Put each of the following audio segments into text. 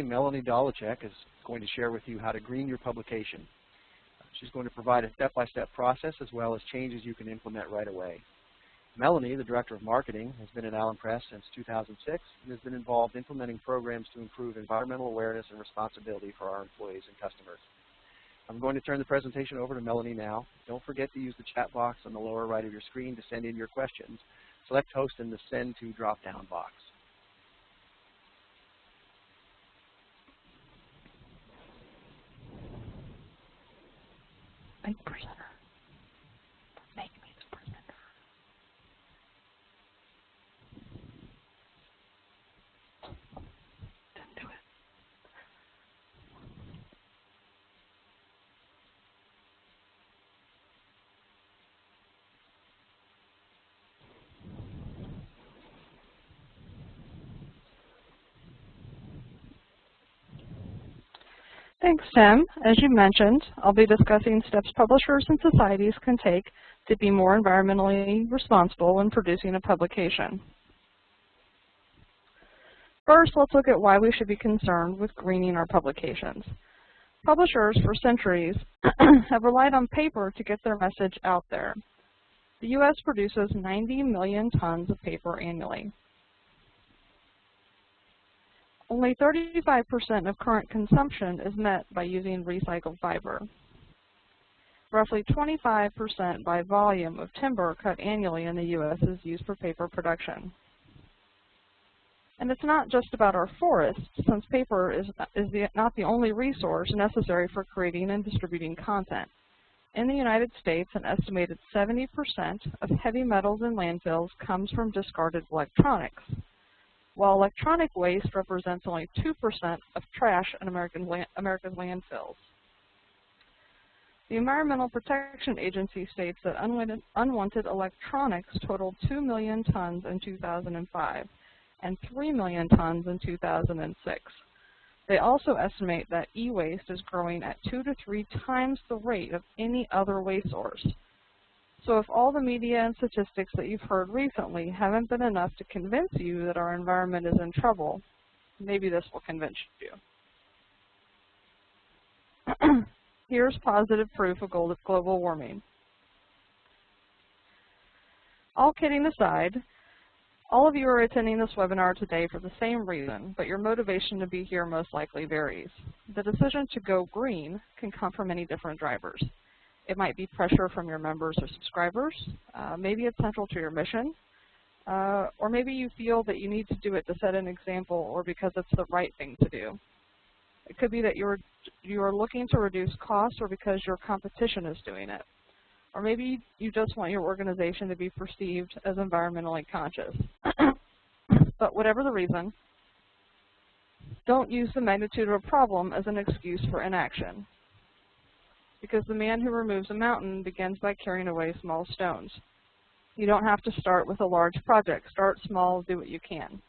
Melanie Dolachek is going to share with you how to green your publication. She's going to provide a step-by-step process as well as changes you can implement right away. Melanie, the Director of Marketing, has been at Allen Press since 2006 and has been involved implementing programs to improve environmental awareness and responsibility for our employees and customers. I'm going to turn the presentation over to Melanie now. Don't forget to use the chat box on the lower right of your screen to send in your questions. Select Host in the Send To drop-down box. Make presenter. Make me the presenter. Didn't do it. Thanks, Tim. As you mentioned, I'll be discussing steps publishers and societies can take to be more environmentally responsible when producing a publication. First, let's look at why we should be concerned with greening our publications. Publishers for centuries have relied on paper to get their message out there. The U.S. produces 90 million tons of paper annually. Only 35% of current consumption is met by using recycled fiber. Roughly 25% by volume of timber cut annually in the U.S. is used for paper production. And it's not just about our forests, since paper is not the only resource necessary for creating and distributing content. In the United States, an estimated 70% of heavy metals in landfills comes from discarded electronics, while electronic waste represents only 2% of trash in America's landfills. The Environmental Protection Agency states that unwanted electronics totaled 2 million tons in 2005 and 3 million tons in 2006. They also estimate that e-waste is growing at 2 to 3 times the rate of any other waste source. So if all the media and statistics that you've heard recently haven't been enough to convince you that our environment is in trouble, maybe this will convince you. Here's positive proof of global warming. All kidding aside, all of you are attending this webinar today for the same reason, but your motivation to be here most likely varies. The decision to go green can come from many different drivers. It might be pressure from your members or subscribers, maybe it's central to your mission, or maybe you feel that you need to do it to set an example or because it's the right thing to do. It could be that you are looking to reduce costs or because your competition is doing it. Or maybe you just want your organization to be perceived as environmentally conscious. But whatever the reason, don't use the magnitude of a problem as an excuse for inaction. Because the man who removes a mountain begins by carrying away small stones. You don't have to start with a large project. Start small, do what you can.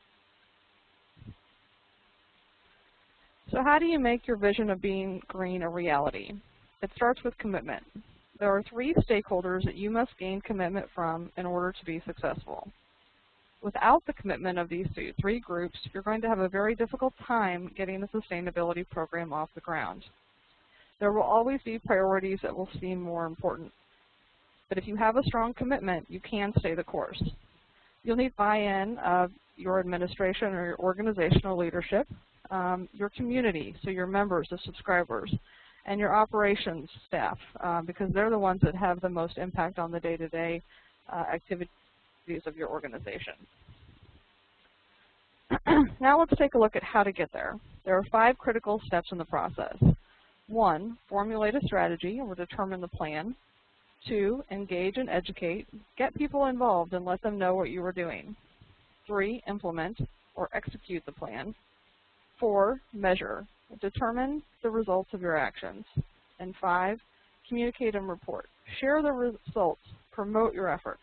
So how do you make your vision of being green a reality? It starts with commitment. There are 3 stakeholders that you must gain commitment from in order to be successful. Without the commitment of these 3 groups, you're going to have a very difficult time getting the sustainability program off the ground. There will always be priorities that will seem more important. But if you have a strong commitment, you can stay the course. You'll need buy-in of your administration or your organizational leadership, your community, so your members, the subscribers, and your operations staff, because they're the ones that have the most impact on the day-to-day activities of your organization. Now let's take a look at how to get there. There are 5 critical steps in the process. 1, formulate a strategy or determine the plan. 2, engage and educate. Get people involved and let them know what you are doing. 3, implement or execute the plan. 4, measure. Determine the results of your actions. And 5, communicate and report. Share the results. Promote your efforts.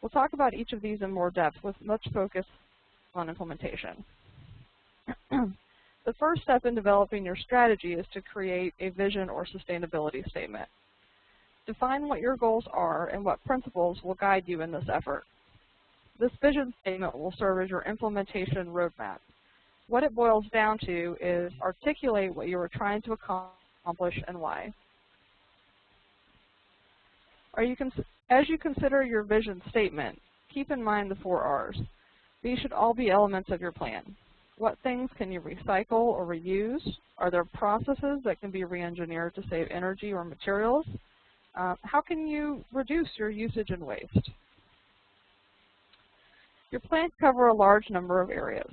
We'll talk about each of these in more depth with much focus on implementation. The first step in developing your strategy is to create a vision or sustainability statement. Define what your goals are and what principles will guide you in this effort. This vision statement will serve as your implementation roadmap. What it boils down to is articulate what you are trying to accomplish and why. As you consider your vision statement, keep in mind the 4 R's. These should all be elements of your plan. What things can you recycle or reuse? Are there processes that can be re-engineered to save energy or materials? How can you reduce your usage and waste? Your plan can cover a large number of areas.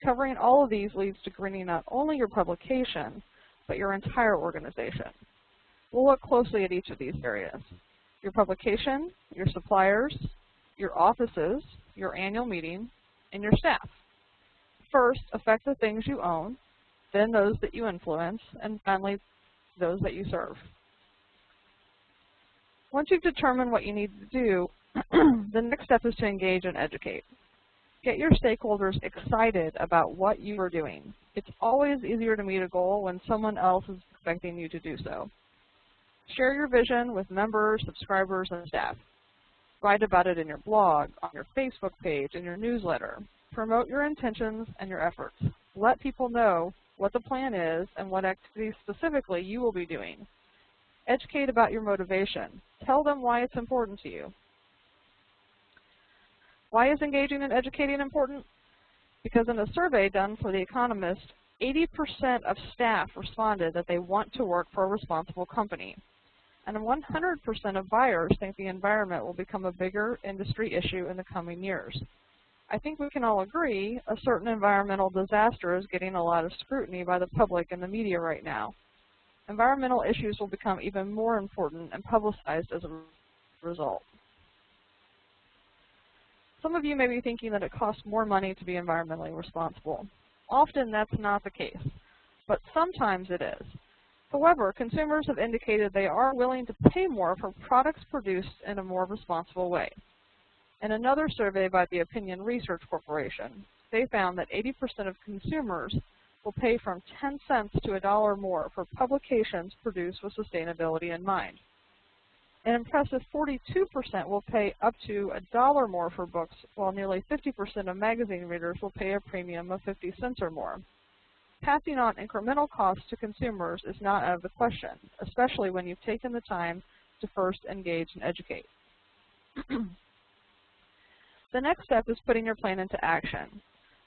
Covering all of these leads to greening not only your publication, but your entire organization. We'll look closely at each of these areas. Your publication, your suppliers, your offices, your annual meeting, and your staff. First, affect the things you own, then those that you influence, and finally, those that you serve. Once you've determined what you need to do, the next step is to engage and educate. Get your stakeholders excited about what you are doing. It's always easier to meet a goal when someone else is expecting you to do so. Share your vision with members, subscribers, and staff. Write about it in your blog, on your Facebook page, in your newsletter. Promote your intentions and your efforts. Let people know what the plan is and what activities specifically you will be doing. Educate about your motivation. Tell them why it's important to you. Why is engaging and educating important? Because in a survey done for The Economist, 80% of staff responded that they want to work for a responsible company. And 100% of buyers think the environment will become a bigger industry issue in the coming years. I think we can all agree a certain environmental disaster is getting a lot of scrutiny by the public and the media right now. Environmental issues will become even more important and publicized as a result. Some of you may be thinking that it costs more money to be environmentally responsible. Often that's not the case, but sometimes it is. However, consumers have indicated they are willing to pay more for products produced in a more responsible way. In another survey by the Opinion Research Corporation, they found that 80% of consumers will pay from 10 cents to $1 more for publications produced with sustainability in mind. An impressive 42% will pay up to $1 more for books, while nearly 50% of magazine readers will pay a premium of 50 cents or more. Passing on incremental costs to consumers is not out of the question, especially when you've taken the time to first engage and educate. The next step is putting your plan into action.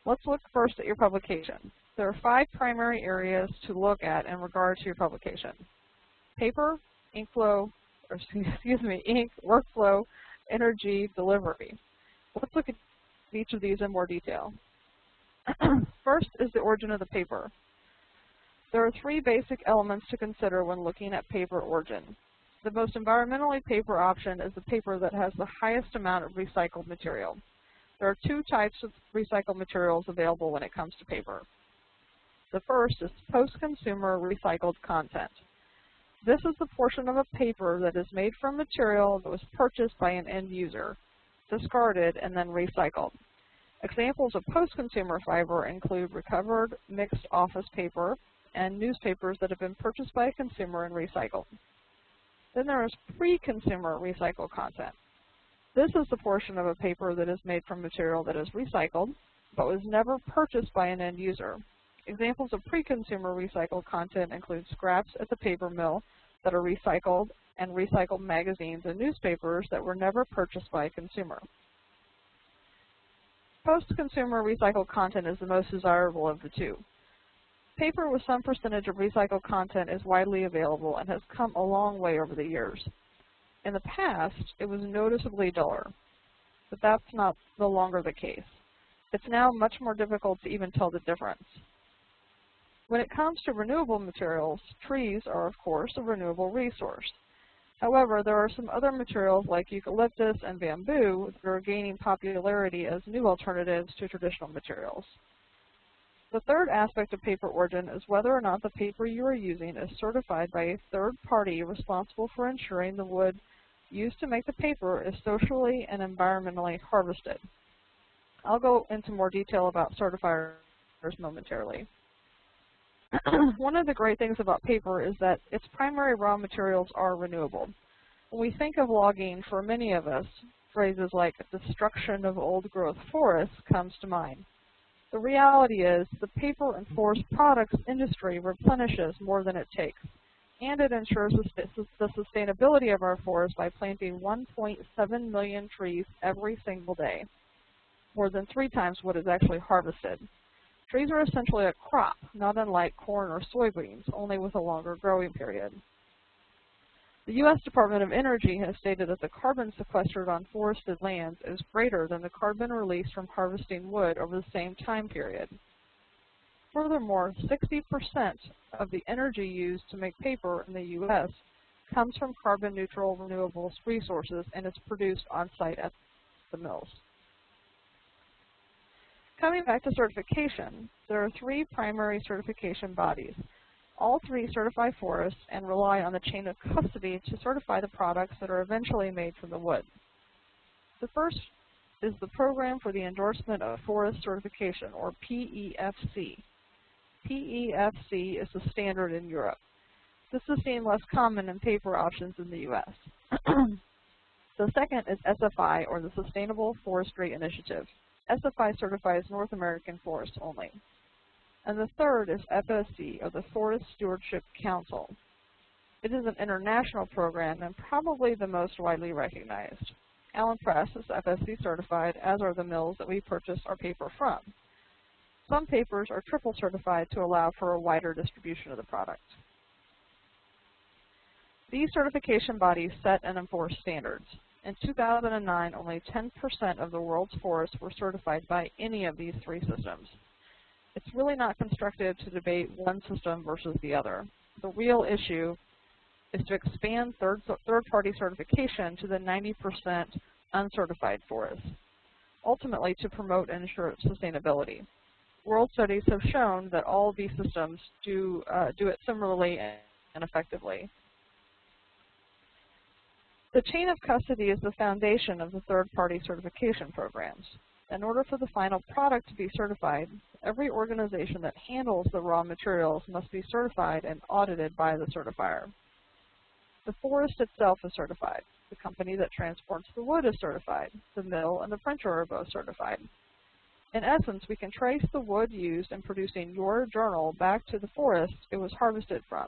Let's look first at your publication. There are 5 primary areas to look at in regard to your publication: paper, ink, workflow, energy, delivery. Let's look at each of these in more detail. First is the origin of the paper. There are 3 basic elements to consider when looking at paper origin. The most environmentally paper option is the paper that has the highest amount of recycled material. There are 2 types of recycled materials available when it comes to paper. The first is post-consumer recycled content. This is the portion of a paper that is made from material that was purchased by an end user, discarded, and then recycled. Examples of post-consumer fiber include recovered mixed office paper and newspapers that have been purchased by a consumer and recycled. Then there is pre-consumer recycled content. This is the portion of a paper that is made from material that is recycled, but was never purchased by an end user. Examples of pre-consumer recycled content include scraps at the paper mill that are recycled, and recycled magazines and newspapers that were never purchased by a consumer. Post-consumer recycled content is the most desirable of the 2. Paper with some percentage of recycled content is widely available and has come a long way over the years. In the past, it was noticeably duller, but that's no longer the case. It's now much more difficult to even tell the difference. When it comes to renewable materials, trees are, of course, a renewable resource. However, there are some other materials like eucalyptus and bamboo that are gaining popularity as new alternatives to traditional materials. The third aspect of paper origin is whether or not the paper you are using is certified by a third party responsible for ensuring the wood used to make the paper is socially and environmentally harvested. I'll go into more detail about certifiers momentarily. One of the great things about paper is that its primary raw materials are renewable. When we think of logging, for many of us, phrases like destruction of old-growth forests comes to mind. The reality is the paper and forest products industry replenishes more than it takes, and it ensures the sustainability of our forests by planting 1.7 million trees every single day, more than 3 times what is actually harvested. Trees are essentially a crop, not unlike corn or soybeans, only with a longer growing period. The U.S. Department of Energy has stated that the carbon sequestered on forested lands is greater than the carbon released from harvesting wood over the same time period. Furthermore, 60% of the energy used to make paper in the U.S. comes from carbon-neutral renewables resources and is produced on-site at the mills. Coming back to certification, there are 3 primary certification bodies. All 3 certify forests and rely on the chain of custody to certify the products that are eventually made from the wood. The first is the Program for the Endorsement of Forest Certification, or PEFC. PEFC is the standard in Europe. This is seen less common in paper options in the U.S. The second is SFI, or the Sustainable Forestry Initiative. SFI certifies North American forests only. And the third is FSC, or the Forest Stewardship Council. It is an international program and probably the most widely recognized. Allen Press is FSC certified, as are the mills that we purchase our paper from. Some papers are triple certified to allow for a wider distribution of the product. These certification bodies set and enforce standards. In 2009, only 10% of the world's forests were certified by any of these 3 systems. It's really not constructive to debate one system versus the other. The real issue is to expand third-party certification to the 90% uncertified forests, ultimately to promote and ensure sustainability. World studies have shown that all of these systems do it similarly and effectively. The chain of custody is the foundation of the third-party certification programs. In order for the final product to be certified, every organization that handles the raw materials must be certified and audited by the certifier. The forest itself is certified. The company that transports the wood is certified. The mill and the printer are both certified. In essence, we can trace the wood used in producing your journal back to the forest it was harvested from.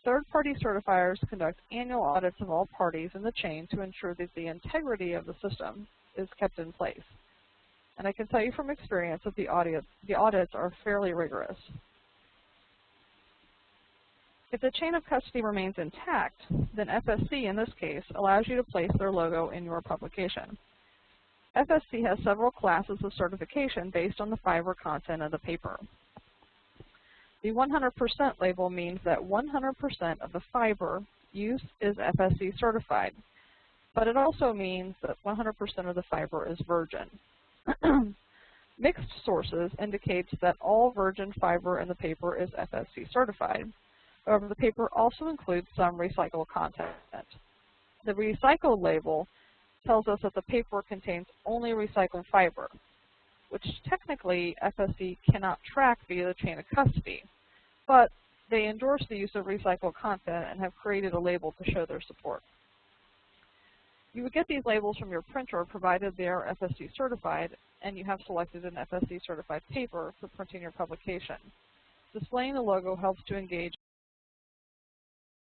Third-party certifiers conduct annual audits of all parties in the chain to ensure that the integrity of the system is kept in place. And I can tell you from experience that the audits are fairly rigorous. If the chain of custody remains intact, then FSC, in this case, allows you to place their logo in your publication. FSC has several classes of certification based on the fiber content of the paper. The 100% label means that 100% of the fiber used is FSC certified, but it also means that 100% of the fiber is virgin. Mixed sources indicates that all virgin fiber in the paper is FSC certified. However, the paper also includes some recycled content. The recycled label tells us that the paper contains only recycled fiber, which technically FSC cannot track via the chain of custody, but they endorse the use of recycled content and have created a label to show their support. You would get these labels from your printer provided they are FSC certified and you have selected an FSC certified paper for printing your publication. Displaying the logo helps to engage